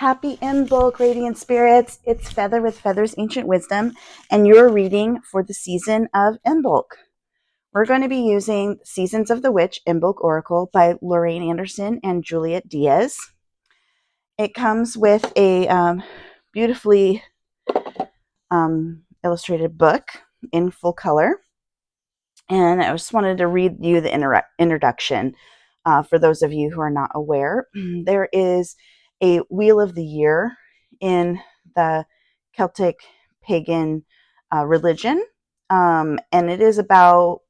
Happy Imbolc, Radiant Spirits. It's Feather with Feather's Ancient Wisdom, and you're reading for the season of Imbolc. We're going to be using Seasons of the Witch, Imbolc Oracle by Lorraine Anderson and Juliet Diaz. It comes with a beautifully illustrated book in full color. And I just wanted to read you the introduction for those of you who are not aware. There is a Wheel of the Year in the Celtic pagan religion, and it is about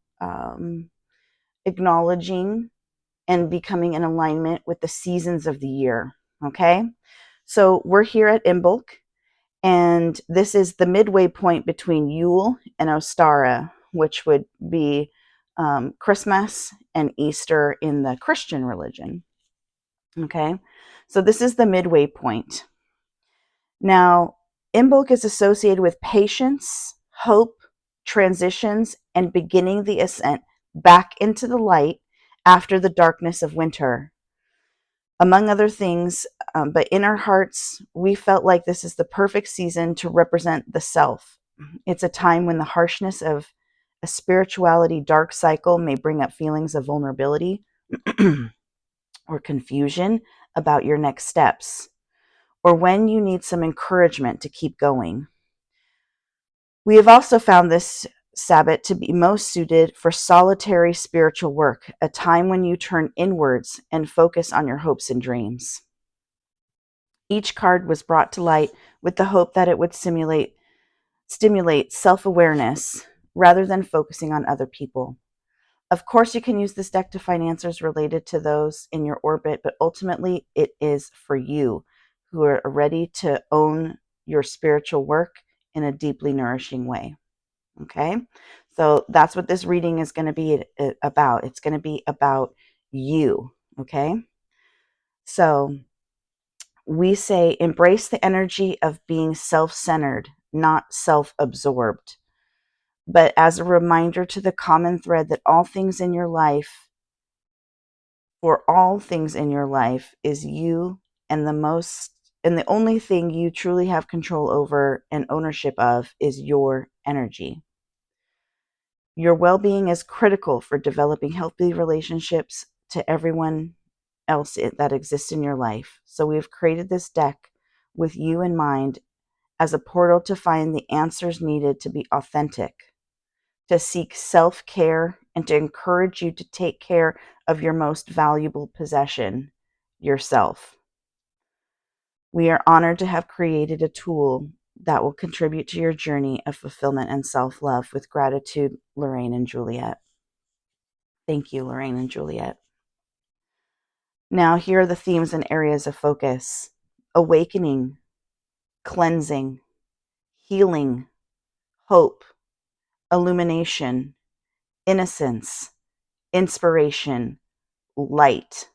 acknowledging and becoming in alignment with the seasons of the year. Okay, so we're here at Imbolc, and this is the midway point between Yule and Ostara, which would be Christmas and Easter in the Christian religion. Okay, so this is the midway point. Now, Imbolc is associated with patience, hope, transitions, and beginning the ascent back into the light after the darkness of winter. Among other things, but in our hearts, we felt like this is the perfect season to represent the self. It's a time when the harshness of a spirituality dark cycle may bring up feelings of vulnerability or confusion about your next steps, or when you need some encouragement to keep going. We have also found this Sabbath to be most suited for solitary spiritual work, a time when you turn inwards and focus on your hopes and dreams. Each card was brought to light with the hope that it would stimulate self-awareness rather than focusing on other people. Of course, you can use this deck to find answers related to those in your orbit, but ultimately it is for you who are ready to own your spiritual work in a deeply nourishing way. Okay, so that's what this reading is going to be about. It's going to be about you. Okay, so we say embrace the energy of being self-centered, not self-absorbed, but as a reminder to the common thread that all things in your life is you, and the only thing you truly have control over and ownership of is your energy. Your well-being is critical for developing healthy relationships to everyone else that exists in your life. So we've created this deck with you in mind as a portal to find the answers needed to be authentic, to seek self-care, and to encourage you to take care of your most valuable possession, yourself. We are honored to have created a tool that will contribute to your journey of fulfillment and self-love. With gratitude, Lorraine and Juliet. Thank you, Lorraine and Juliet. Now, here are the themes and areas of focus: awakening, cleansing, healing, hope, illumination, innocence, inspiration, light.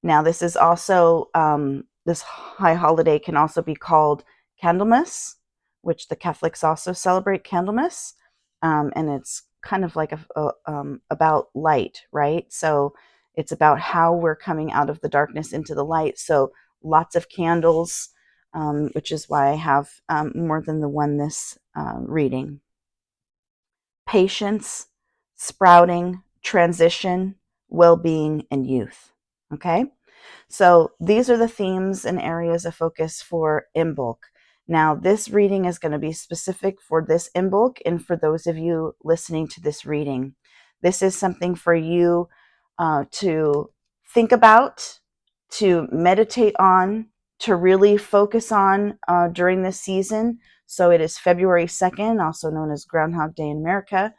Now, this is also, this high holiday can also be called Candlemas, which the Catholics also celebrate Candlemas. And it's kind of like about light, right? So it's about how we're coming out of the darkness into the light. So lots of candles, which is why I have more than the one this reading. Patience, sprouting, transition, well-being, and youth. Okay, so these are the themes and areas of focus for Imbolc. Now, this reading is going to be specific for this Imbolc and for those of you listening to this reading. This is something for you to think about, to meditate on, to really focus on during this season. So it is February 2nd, also known as Groundhog Day in America.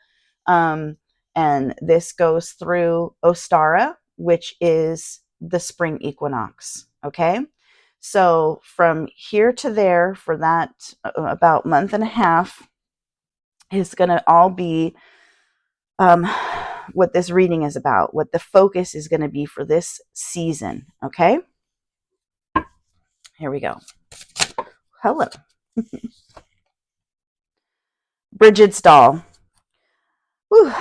And this goes through Ostara, which is the spring equinox. Okay, so from here to there, for that about month and a half, is going to all be what this reading is about, what the focus is going to be for this season. Okay, here we go. Hello. Bridget's doll. Whew.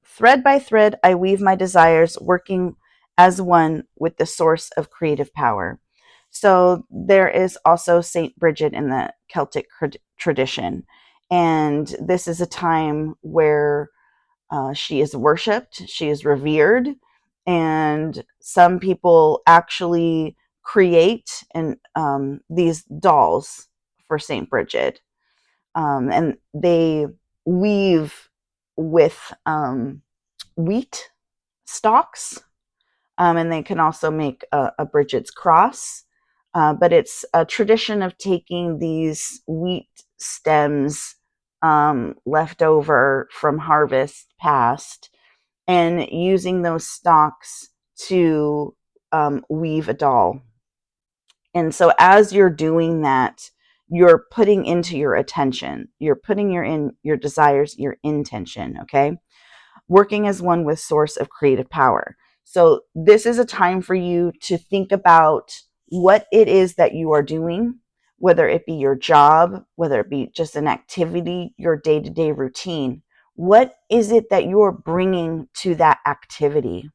Thread by thread, I weave my desires, working as one with the source of creative power. So there is also Saint Bridget in the Celtic tradition. And this is a time where she is worshipped, she is revered, and some people actually create these dolls for Saint Bridget, and they weave with wheat stalks, and they can also make a Bridget's cross. But it's a tradition of taking these wheat stems left over from harvest past and using those stalks to weave a doll. And so as you're doing that, you're putting into your attention, you're putting your desires, your intention, okay? Working as one with source of creative power. So this is a time for you to think about what it is that you are doing, whether it be your job, whether it be just an activity, your day-to-day routine. What is it that you're bringing to that activity?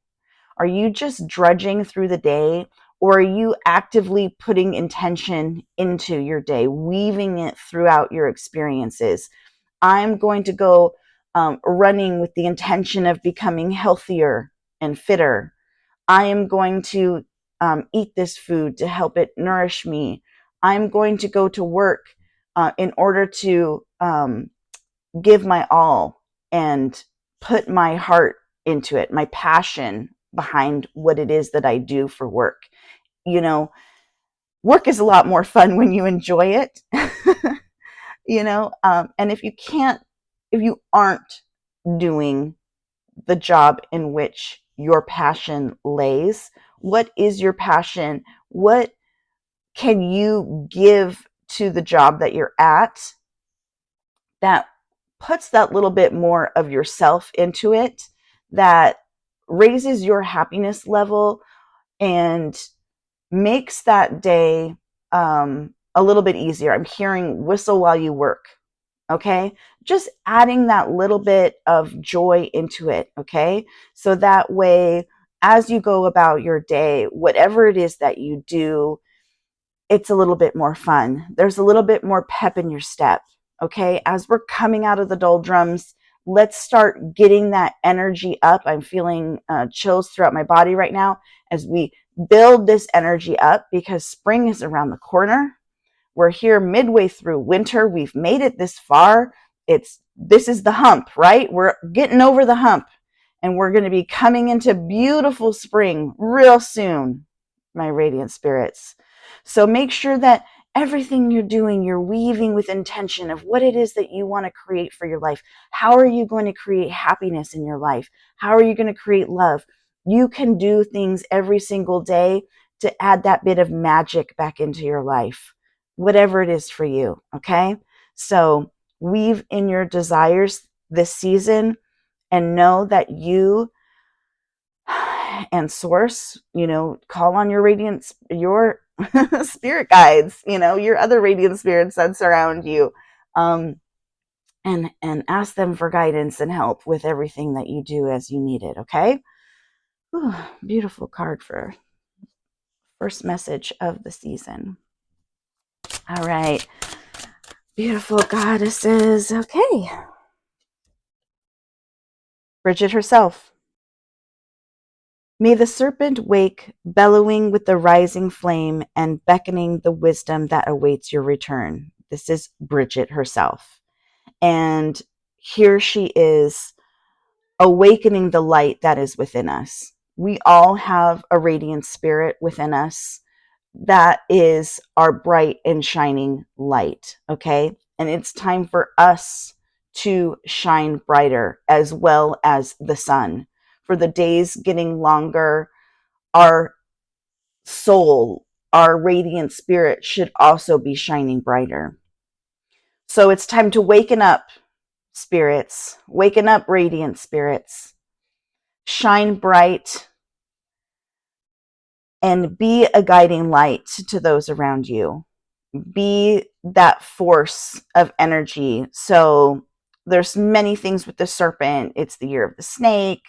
Are you just drudging through the day, or are you actively putting intention into your day, weaving it throughout your experiences? I'm going to go running with the intention of becoming healthier and fitter. I am going to eat this food to help it nourish me. I'm going to go to work in order to give my all and put my heart into it, my passion behind what it is that I do for work. You know, work is a lot more fun when you enjoy it. And if you aren't doing the job in which your passion lays, what is your passion? What can you give to the job that you're at that puts that little bit more of yourself into it, that raises your happiness level and makes that day a little bit easier? I'm hearing whistle while you work. Okay, just adding that little bit of joy into it. Okay, so that way, as you go about your day, whatever it is that you do, it's a little bit more fun. There's a little bit more pep in your step. Okay, as we're coming out of the doldrums, let's start getting that energy up. I'm feeling chills throughout my body right now as we build this energy up, because spring is around the corner. We're here midway through winter. We've made it this far. This is the hump, right? We're getting over the hump, and we're going to be coming into beautiful spring real soon, my radiant spirits. So make sure that everything you're doing, you're weaving with intention of what it is that you want to create for your life. How are you going to create happiness in your life? How are you going to create love? You can do things every single day to add that bit of magic back into your life, whatever it is for you. Okay. So weave in your desires this season and know that you and source, call on your radiance, your spirit guides, your other radiant spirits that surround you, and ask them for guidance and help with everything that you do as you need it. Okay. Ooh, beautiful card for first message of the season. All right. Beautiful goddesses. Okay. Bridget herself. May the serpent wake, bellowing with the rising flame and beckoning the wisdom that awaits your return. This is Bridget herself. And here she is awakening the light that is within us. We all have a radiant spirit within us that is our bright and shining light, okay? And it's time for us to shine brighter as well as the sun. For the days getting longer, our soul, our radiant spirit should also be shining brighter. So it's time to waken up, spirits. Waken up, radiant spirits. Shine bright and be a guiding light to those around you. Be that force of energy. So there's many things with the serpent. It's the year of the snake.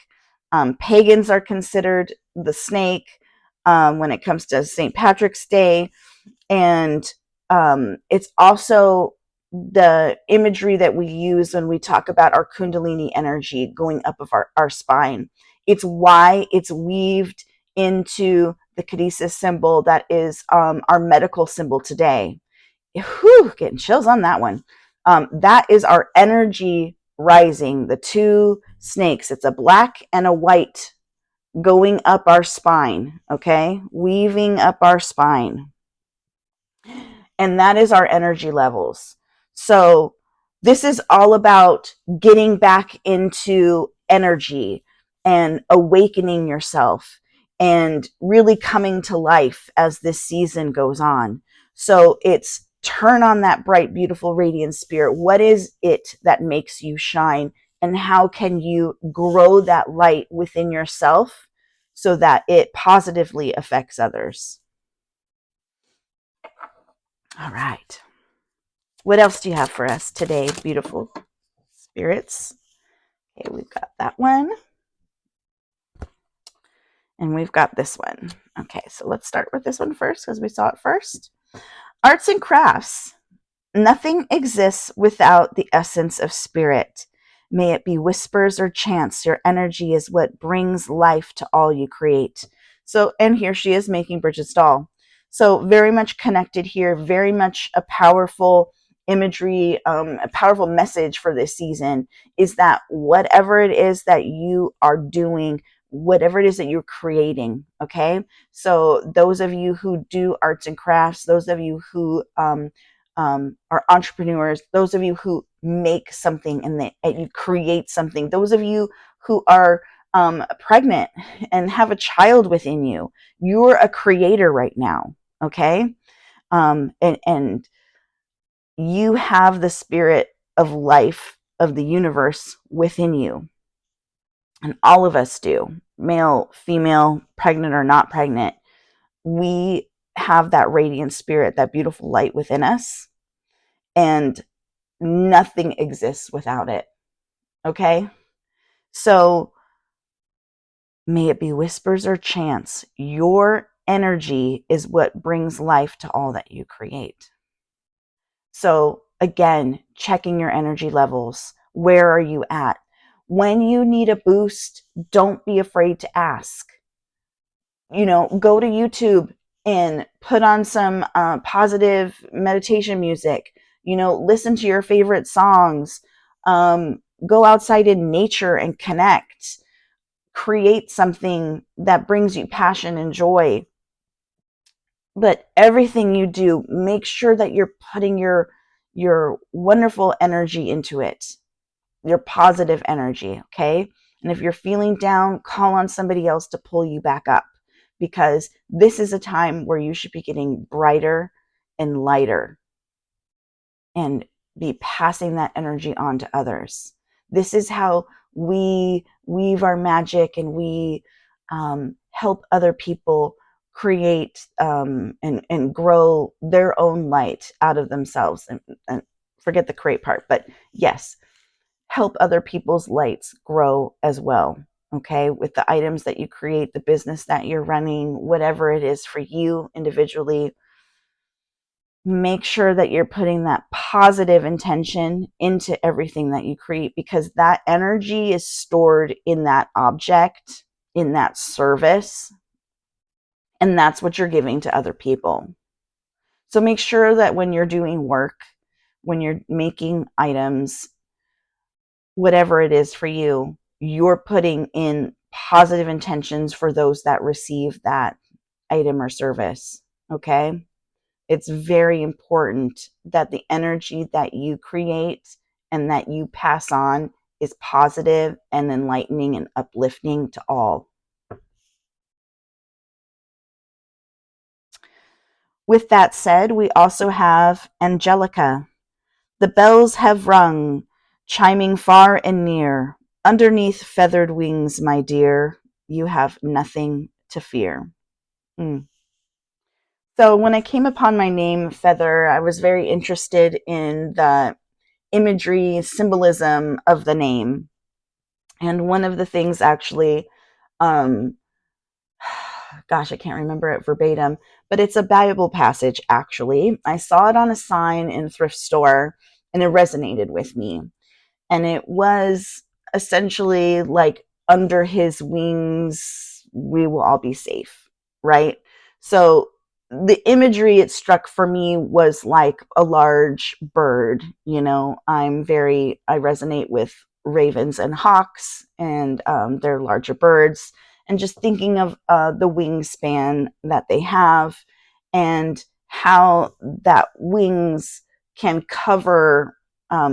Pagans are considered the snake. when it comes to St. Patrick's Day. And it's also the imagery that we use when we talk about our Kundalini energy going up of our spine. It's why it's weaved into the Caduceus symbol that is our medical symbol today. Whew, getting chills on that one. That is our energy rising, the two snakes. It's a black and a white going up our spine, okay? Weaving up our spine. And that is our energy levels. So this is all about getting back into energy and awakening yourself and really coming to life as this season goes on. So it's turn on that bright, beautiful, radiant spirit. What is it that makes you shine? And how can you grow that light within yourself so that it positively affects others? All right. What else do you have for us today, beautiful spirits? Okay, we've got that one. And we've got this one. Okay, so let's start with this one first because we saw it first. Arts and crafts. Nothing exists without the essence of spirit. May it be whispers or chants. Your energy is what brings life to all you create. So, and here she is making Bridget's doll. So very much connected here, very much a powerful imagery, a powerful message for this season is that whatever it is that you are doing, whatever it is that you're creating, okay? So those of you who do arts and crafts, those of you who are entrepreneurs, those of you who make something and you create something, those of you who are pregnant and have a child within you, you're a creator right now, okay? And you have the spirit of life of the universe within you. And all of us do, male, female, pregnant or not pregnant. We have that radiant spirit, that beautiful light within us. And nothing exists without it. Okay? So may it be whispers or chants. Your energy is what brings life to all that you create. So again, checking your energy levels. Where are you at? When you need a boost, don't be afraid to ask. Go to YouTube and put on some positive meditation music. Listen to your favorite songs. Go outside in nature and connect. Create something that brings you passion and joy. But everything you do, make sure that you're putting your wonderful energy into it, your positive energy, okay? And if you're feeling down, call on somebody else to pull you back up, because this is a time where you should be getting brighter and lighter and be passing that energy on to others. This is how we weave our magic and we help other people create and grow their own light out of themselves. And forget the create part, but yes, help other people's lights grow as well. Okay, with the items that you create, the business that you're running, whatever it is for you individually, make sure that you're putting that positive intention into everything that you create, because that energy is stored in that object, in that service, and that's what you're giving to other people. So make sure that when you're doing work, when you're making items, whatever it is for you, you're putting in positive intentions for those that receive that item or service, okay? It's very important that the energy that you create and that you pass on is positive and enlightening and uplifting to all. With that said, we also have Angelica. The bells have rung, chiming far and near. Underneath feathered wings, my dear, you have nothing to fear. So when I came upon my name, Feather, I was very interested in the imagery, symbolism of the name. And one of the things actually gosh, I can't remember it verbatim, but it's a Bible passage, actually. I saw it on a sign in a thrift store, and it resonated with me. And it was essentially like, under his wings, we will all be safe, right? So the imagery it struck for me was like a large bird. I resonate with ravens and hawks, and they're larger birds, and just thinking of the wingspan that they have, and how that wings can cover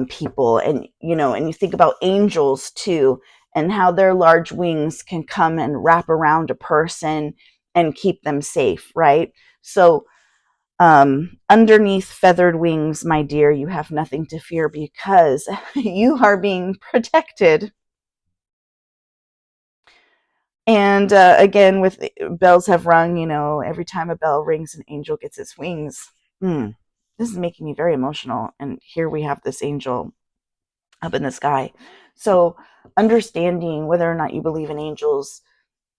people. And you think about angels too, and how their large wings can come and wrap around a person and keep them safe, right? So underneath feathered wings, my dear, you have nothing to fear, because you are being protected. And again, with bells have rung, every time a bell rings, an angel gets its wings. This is making me very emotional. And here we have this angel up in the sky. So understanding whether or not you believe in angels,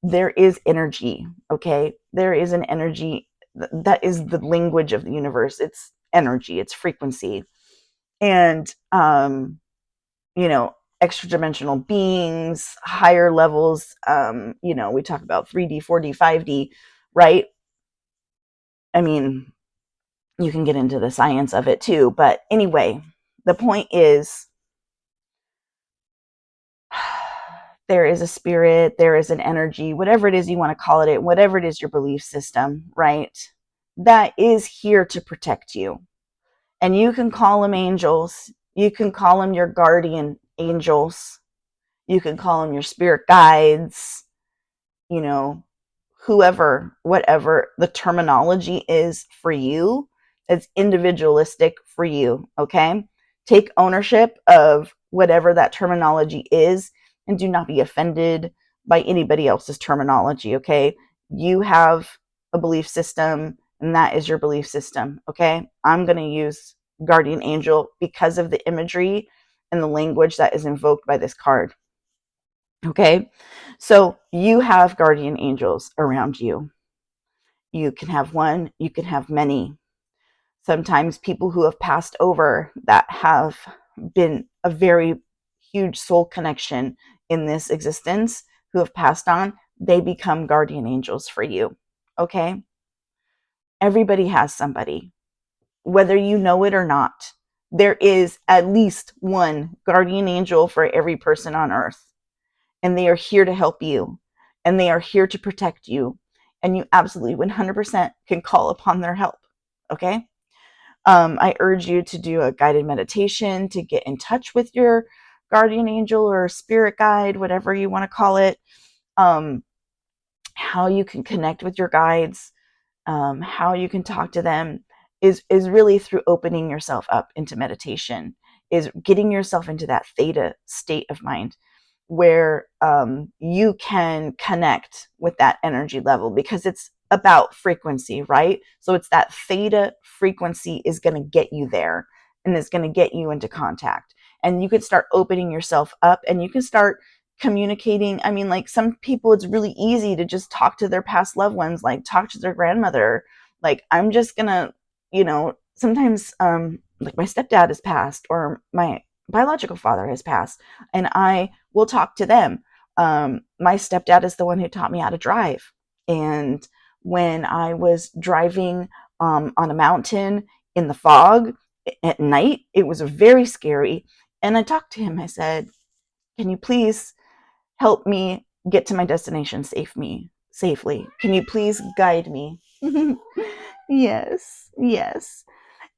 there is energy, okay? There is an energy that is the language of the universe. It's energy, it's frequency. And extra dimensional beings, higher levels, we talk about 3D, 4D, 5D, right? I mean, you can get into the science of it too, but anyway, the point is, there is a spirit, there is an energy, whatever it is you want to call it, whatever it is your belief system, right? That is here to protect you. And you can call them angels. You can call them your guardian angels. You can call them your spirit guides, whoever, whatever the terminology is for you. It's individualistic for you, okay? Take ownership of whatever that terminology is, and do not be offended by anybody else's terminology, okay? You have a belief system, and that is your belief system, okay? I'm going to use guardian angel because of the imagery and the language that is invoked by this card. Okay, so you have guardian angels around you. You can have one, you can have many. Sometimes people who have passed over, that have been a very huge soul connection in this existence, who have passed on, they become guardian angels for you. Okay, everybody has somebody, whether you know it or not. There is at least one guardian angel for every person on earth. And they are here to help you, and they are here to protect you, and you absolutely 100% can call upon their help. Okay, I urge you to do a guided meditation to get in touch with your guardian angel or spirit guide, whatever you want to call it. How you can connect with your guides, how you can talk to them, is really through opening yourself up into meditation, is getting yourself into that theta state of mind, where you can connect with that energy level, because it's about frequency, right? So it's that theta frequency is going to get you there, and it's going to get you into contact, and you can start opening yourself up, and you can start communicating. I mean, like, some people, it's really easy to just talk to their past loved ones, like talk to their grandmother. Like, I'm just gonna, sometimes like, my stepdad has passed, or my biological father has passed, and I will talk to them. My stepdad is the one who taught me how to drive. And when I was driving on a mountain in the fog at night, it was very scary. And I talked to him. I said, can you please help me get to my destination safely? Can you please guide me? Yes, yes.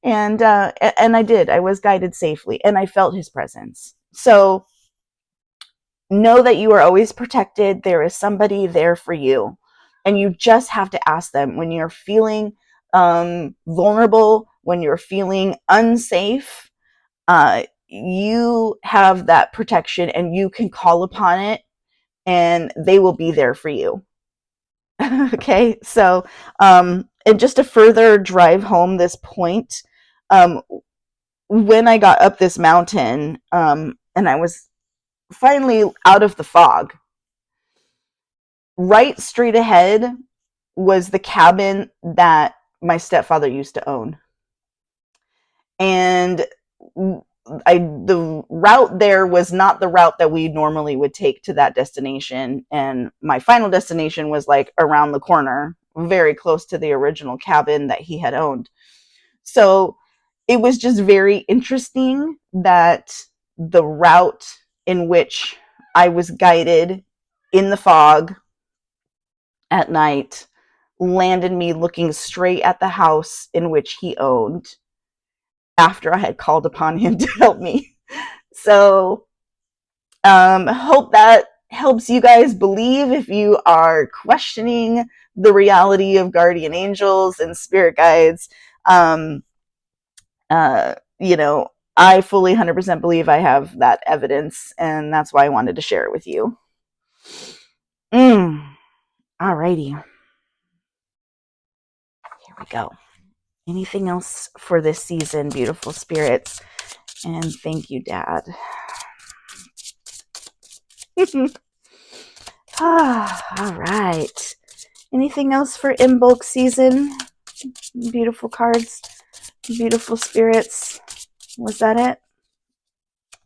And I did. I was guided safely, and I felt his presence. So know that you are always protected. There is somebody there for you, and you just have to ask them when you're feeling vulnerable, when you're feeling unsafe. You have that protection, and you can call upon it, and they will be there for you. Okay, so and just to further drive home this point, when I got up this mountain, and I was finally out of the fog, right straight ahead was the cabin that my stepfather used to own. And the route there was not the route that we normally would take to that destination. And my final destination was like around the corner, very close to the original cabin that he had owned. So it was just very interesting that the route in which I was guided in the fog at night landed me looking straight at the house in which he owned after I had called upon him to help me. So, hope that helps you guys believe if you are questioning the reality of guardian angels and spirit guides. You know, I fully 100% believe I have that evidence, and that's why I wanted to share it with you. Alrighty. Here we go. Anything else for this season, beautiful spirits? And thank you, Dad. All right. Anything else for Imbolc season? Beautiful cards, beautiful spirits. Was that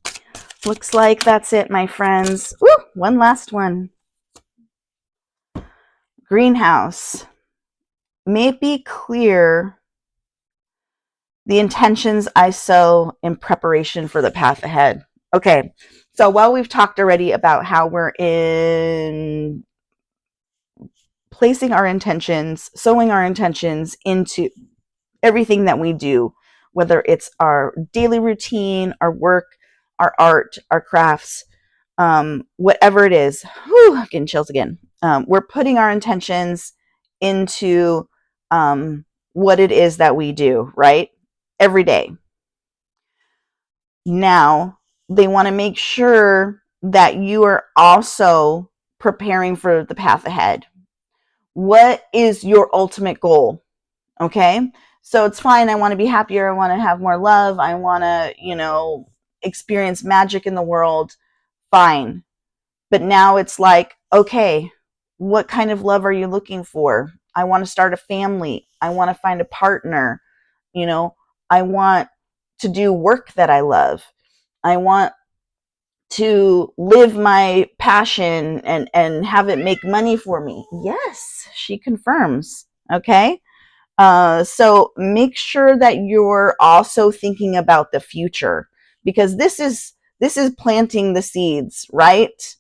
it? Looks like that's it, my friends. Woo, one last one. Greenhouse. May it be clear the intentions I sow in preparation for the path ahead. Okay, so while we've talked already about how we're in placing our intentions, sowing our intentions into everything that we do, whether it's our daily routine, our work, our art, our crafts, whatever it is. Whew, getting chills again. We're putting our intentions into what it is that we do, right? Every day. Now, they want to make sure that you are also preparing for the path ahead. What is your ultimate goal? Okay. So it's fine. I want to be happier. I want to have more love. I want to, experience magic in the world. Fine. But now it's like, okay, what kind of love are you looking for? I want to start a family. I want to find a partner. I want to do work that I love. I want to live my passion and have it make money for me. Yes, she confirms. Okay. So make sure that you're also thinking about the future, because this is planting the seeds, right?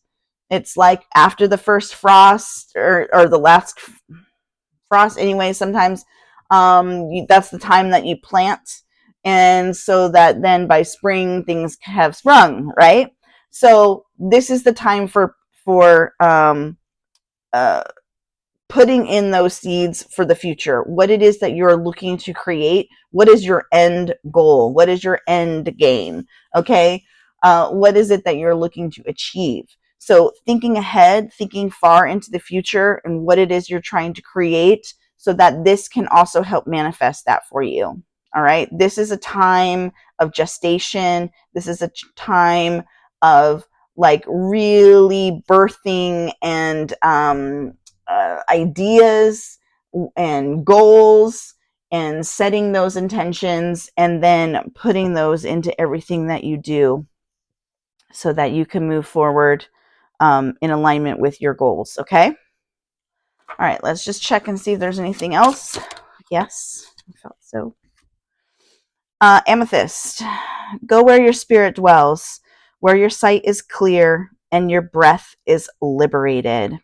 It's like after the first frost or the last frost anyway, sometimes that's the time that you plant, and so that then by spring things have sprung, right? So this is the time for putting in those seeds for the future. What it is that you're looking to create. What is your end goal? What is your end game? Okay. What is it that you're looking to achieve? So thinking ahead, thinking far into the future and what it is you're trying to create, so that this can also help manifest that for you. All right. This is a time of gestation. This is a time of like really birthing and ideas and goals, and setting those intentions and then putting those into everything that you do, so that you can move forward in alignment with your goals. Okay. All right. Let's just check and see if there's anything else. Yes, I felt so. Amethyst. Go where your spirit dwells, where your sight is clear and your breath is liberated.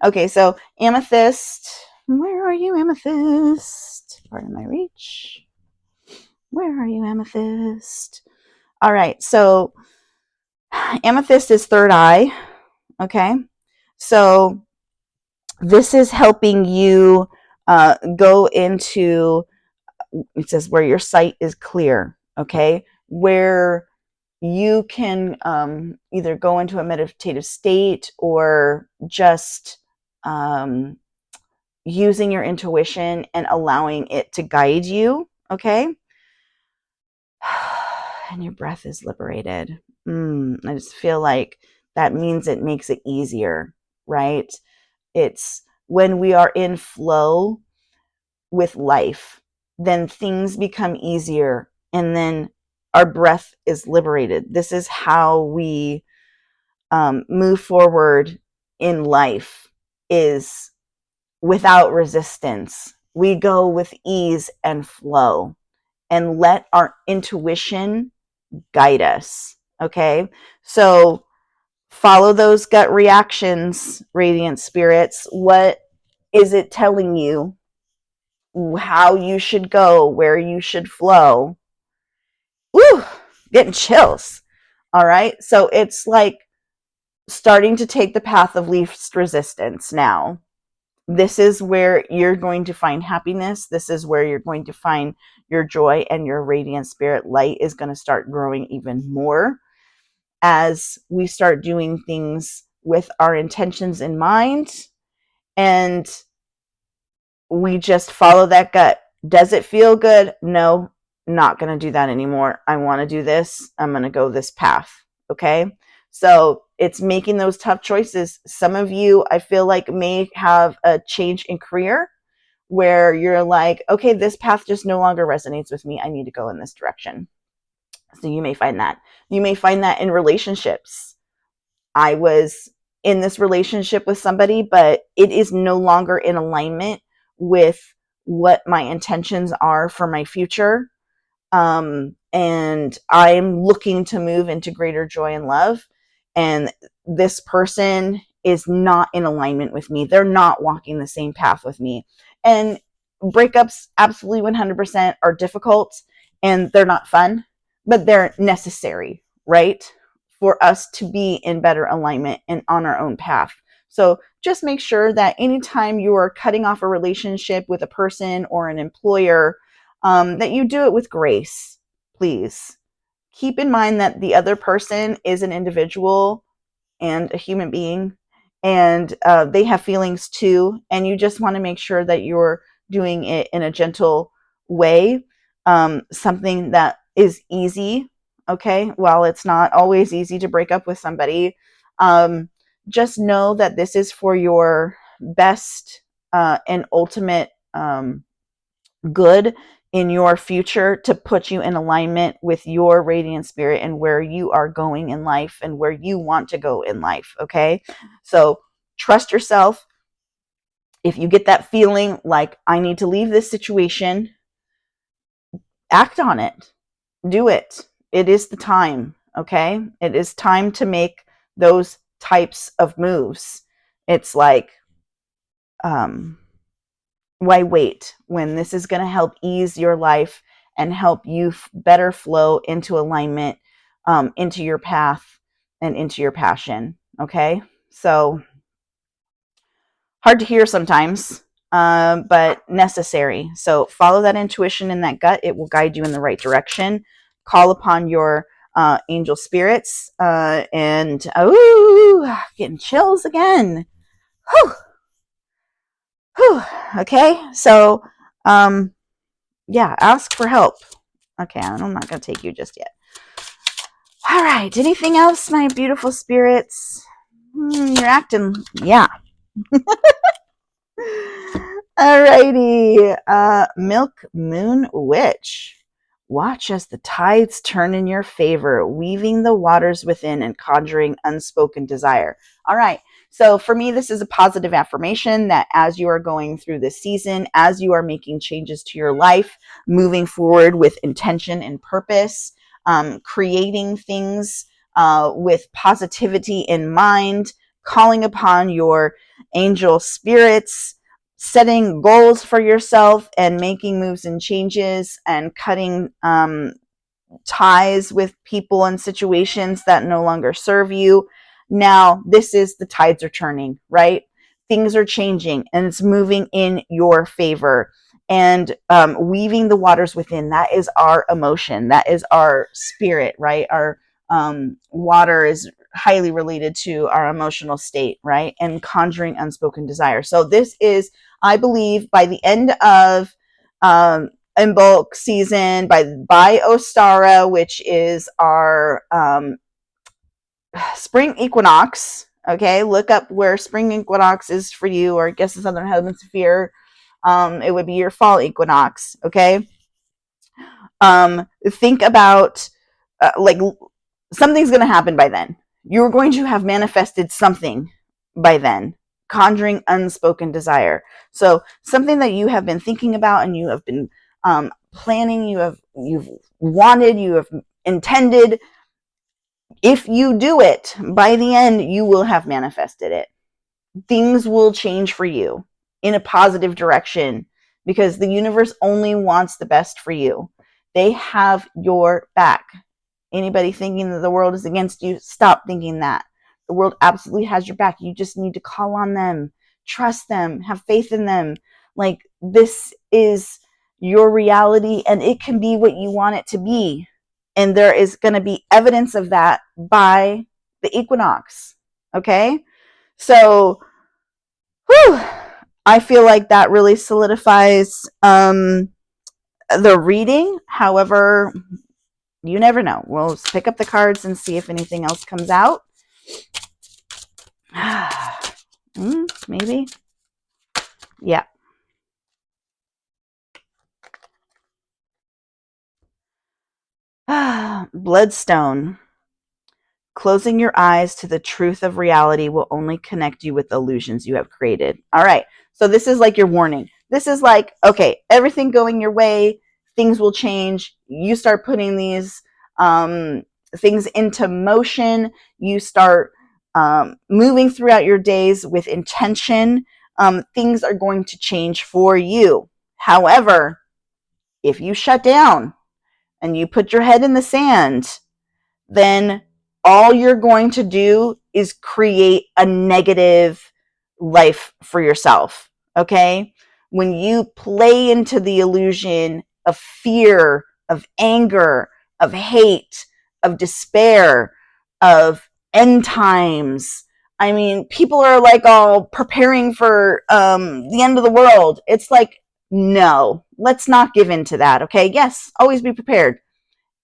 Okay, so amethyst. Where are you, amethyst? Pardon my reach. Where are you, amethyst? All right, so amethyst is third eye. Okay, so this is helping you go into, it says where your sight is clear. Okay, where you can either go into a meditative state or just using your intuition and allowing it to guide you. Okay. And your breath is liberated. I just feel like that means it makes it easier, right? It's when we are in flow with life, then things become easier, and then our breath is liberated. This is how we move forward in life, is without resistance. We go with ease and flow and let our intuition guide us. Okay. So follow those gut reactions, radiant spirits. What is it telling you? How you should go, where you should flow. Woo, getting chills. All right. So it's like starting to take the path of least resistance now. This is where you're going to find happiness. This is where you're going to find your joy, and your radiant spirit light is going to start growing even more as we start doing things with our intentions in mind, and we just follow that gut. Does it feel good? No, not going to do that anymore. I want to do this. I'm going to go this path. Okay. So it's making those tough choices. Some of you, I feel like, may have a change in career where you're like, okay, this path just no longer resonates with me. I need to go in this direction. So you may find that. You may find that in relationships. I was in this relationship with somebody, but it is no longer in alignment with what my intentions are for my future. And I'm looking to move into greater joy and love. And this person is not in alignment with me. They're not walking the same path with me. And breakups absolutely 100% are difficult, and they're not fun, but they're necessary, right? For us to be in better alignment and on our own path. So just make sure that anytime you are cutting off a relationship with a person or an employer, that you do it with grace, please. Keep in mind that the other person is an individual and a human being, and they have feelings too, and you just want to make sure that you're doing it in a gentle way, something that is easy. Okay, while it's not always easy to break up with somebody, just know that this is for your best and ultimate good in your future, to put you in alignment with your radiant spirit and where you are going in life and where you want to go in life. Okay. So trust yourself. If you get that feeling like, I need to leave this situation, act on it. Do it. It is the time. Okay. It is time to make those types of moves. It's like, why wait when this is going to help ease your life and help you better flow into alignment, into your path and into your passion. Okay. So hard to hear sometimes, but necessary. So follow that intuition in that gut. It will guide you in the right direction. Call upon your angel spirits, and getting chills again. Whew. Whew. Okay. So, yeah, ask for help. Okay, I'm not going to take you just yet. All right. Anything else, my beautiful spirits? You're acting, yeah. Alrighty. Milk Moon Witch. Watch as the tides turn in your favor, weaving the waters within and conjuring unspoken desire. All right. So for me, this is a positive affirmation that as you are going through this season, as you are making changes to your life, moving forward with intention and purpose, creating things with positivity in mind, calling upon your angel spirits, setting goals for yourself and making moves and changes, and cutting ties with people and situations that no longer serve you. Now, this is the tides are turning, right? Things are changing and it's moving in your favor. And weaving the waters within, that is our emotion. That is our spirit, right? Our water is highly related to our emotional state, right? And conjuring unspoken desire. So this is, I believe, by the end of Imbolc season, by Ostara, which is our spring equinox. Okay, look up where spring equinox is for you, or I guess the southern hemisphere. It would be your fall equinox. Okay, think about like something's going to happen by then. You're going to have manifested something by then, conjuring unspoken desire. So something that you have been thinking about and you have been planning, you've wanted, you have intended. If you do it, by the end, you will have manifested it. Things will change for you in a positive direction because the universe only wants the best for you. They have your back. Anybody thinking that the world is against you, stop thinking that. The world absolutely has your back. You just need to call on them, trust them, have faith in them. Like, this is your reality and it can be what you want it to be. And there is going to be evidence of that by the equinox. Okay? So, whew, I feel like that really solidifies the reading. However, you never know. We'll pick up the cards and see if anything else comes out. Maybe. Yeah. Bloodstone. Closing your eyes to the truth of reality will only connect you with illusions you have created. All right. So this is like your warning. This is like, okay, everything going your way, things will change. You start putting these things into motion. You start moving throughout your days with intention. Things are going to change for you. However, if you shut down and you put your head in the sand, then all you're going to do is create a negative life for yourself. Okay? When you play into the illusion of fear, of anger, of hate, of despair, of end times, I mean, people are like all preparing for the end of the world. It's like, no, let's not give in to that. Okay? Yes, always be prepared.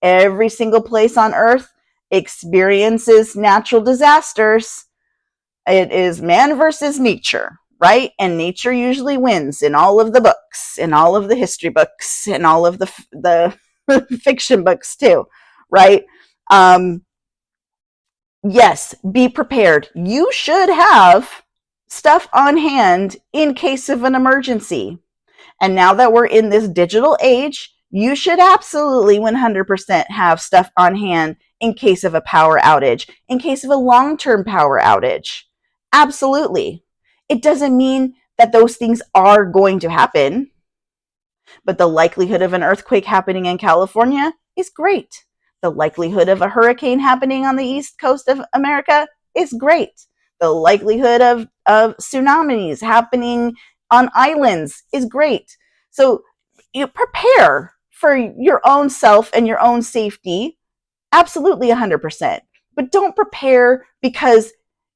Every single place on earth experiences natural disasters. It is man versus nature, right? And nature usually wins in all of the books, in all of the history books, in all of the fiction books too, right? Yes, be prepared. You should have stuff on hand in case of an emergency. And now that we're in this digital age, you should absolutely 100% have stuff on hand in case of a power outage, in case of a long-term power outage. Absolutely. It doesn't mean that those things are going to happen, but the likelihood of an earthquake happening in California is great. The likelihood of a hurricane happening on the east coast of America is great. The likelihood of tsunamis happening on islands is great. So you prepare for your own self and your own safety, absolutely 100%. But don't prepare because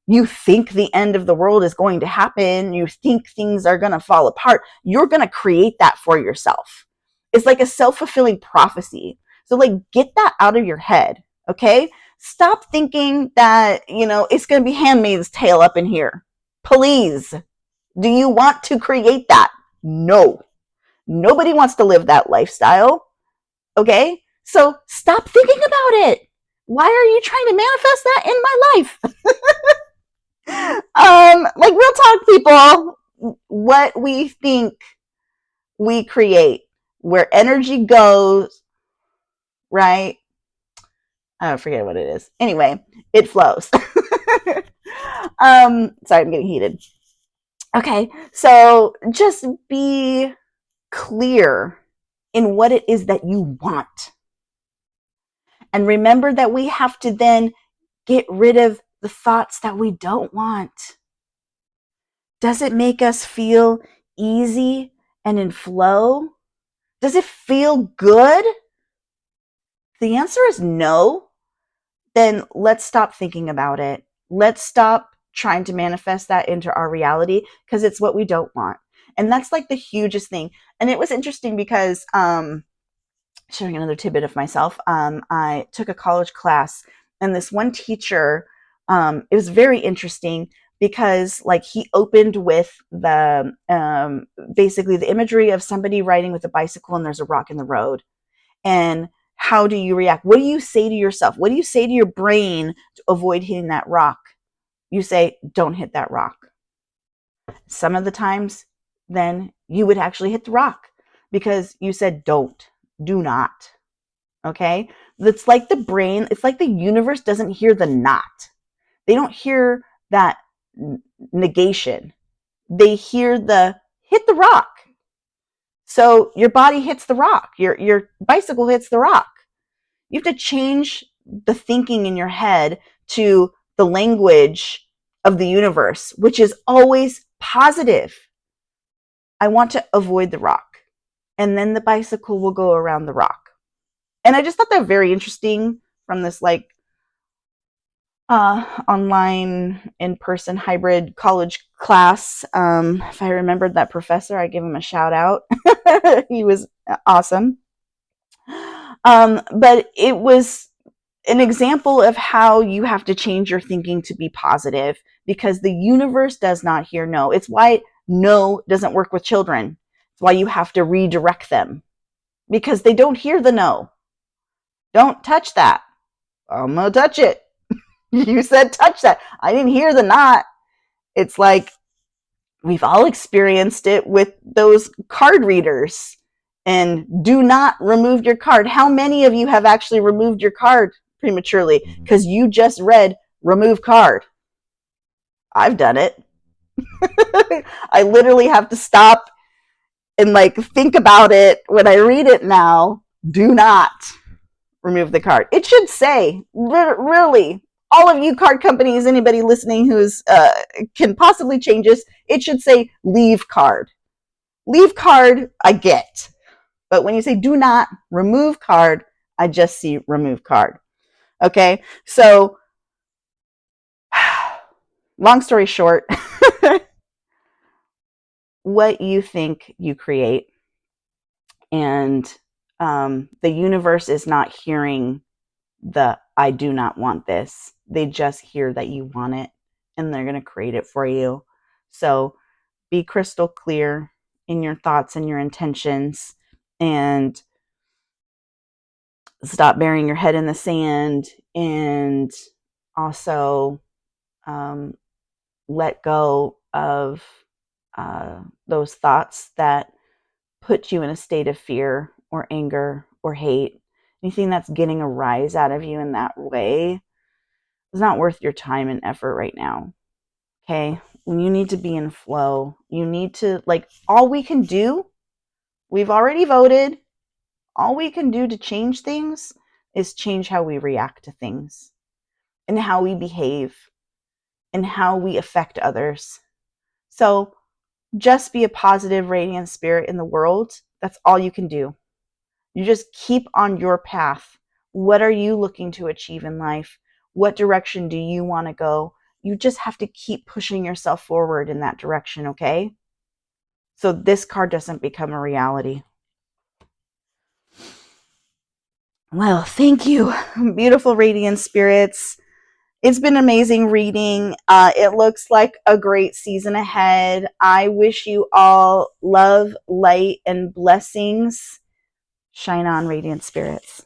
you think the end of the world is going to happen, you think things are going to fall apart. You're going to create that for yourself. It's like a self-fulfilling prophecy. So like, get that out of your head, okay? Stop thinking that, it's going to be Handmaid's Tale up in here. Please. Do you want to create that? No. Nobody wants to live that lifestyle. Okay? So stop thinking about it. Why are you trying to manifest that in my life? Like, real talk, people. What we think we create, where energy goes, right? I don't forget what it is. Anyway, it flows. Sorry, I'm getting heated. Okay, so just be clear in what it is that you want. And remember that we have to then get rid of the thoughts that we don't want. Does it make us feel easy and in flow? Does it feel good? If the answer is no, then let's stop thinking about it. Let's stop trying to manifest that into our reality because it's what we don't want. And that's like the hugest thing. And it was interesting because sharing another tidbit of myself, I took a college class and this one teacher It was very interesting because like he opened with the basically the imagery of somebody riding with a bicycle and there's a rock in the road. And how do you react? What do you say to yourself? What do you say to your brain to avoid hitting that rock? You say, don't hit that rock. Some of the times, then you would actually hit the rock because you said, do not. Okay? It's like the brain, it's like the universe doesn't hear the not. They don't hear that negation. They hear the hit the rock. So your body hits the rock. Your bicycle hits the rock. You have to change the thinking in your head to the language of the universe, which is always positive. I want to avoid the rock. And then the bicycle will go around the rock. And I just thought that very interesting from this like online in-person hybrid college class. If I remembered that professor, I'd give him a shout out. He was awesome. But it was an example of how you have to change your thinking to be positive because the universe does not hear no. It's why no doesn't work with children. It's why you have to redirect them because they don't hear the no. Don't touch that. I'm going to touch it. You said touch that. I didn't hear the not. It's like we've all experienced it with those card readers. And do not remove your card. How many of you have actually removed your card prematurely because you just read remove card? I've done it. I literally have to stop and like think about it when I read it now. Do not remove the card. It should say, really, all of you card companies, anybody listening who's can possibly change this, it should say leave card. Leave card, I get. But when you say do not remove card, I just see remove card. Okay, so long story short, what you think you create, and the universe is not hearing the I do not want this. They just hear that you want it, and they're going to create it for you. So be crystal clear in your thoughts and your intentions, and stop burying your head in the sand, and also let go of those thoughts that put you in a state of fear or anger or hate. Anything that's getting a rise out of you in that way is not worth your time and effort right now. Okay? When you need to be in flow, you need to, like, all we can do, we've already voted, all we can do to change things is change how we react to things and how we behave and how we affect others. So just be a positive, radiant spirit in the world. That's all you can do. You just keep on your path. What are you looking to achieve in life? What direction do you want to go? You just have to keep pushing yourself forward in that direction, okay? So this card doesn't become a reality. Well, thank you, beautiful radiant spirits. It's been amazing reading. It looks like a great season ahead. I wish you all love, light, and blessings. Shine on, radiant spirits.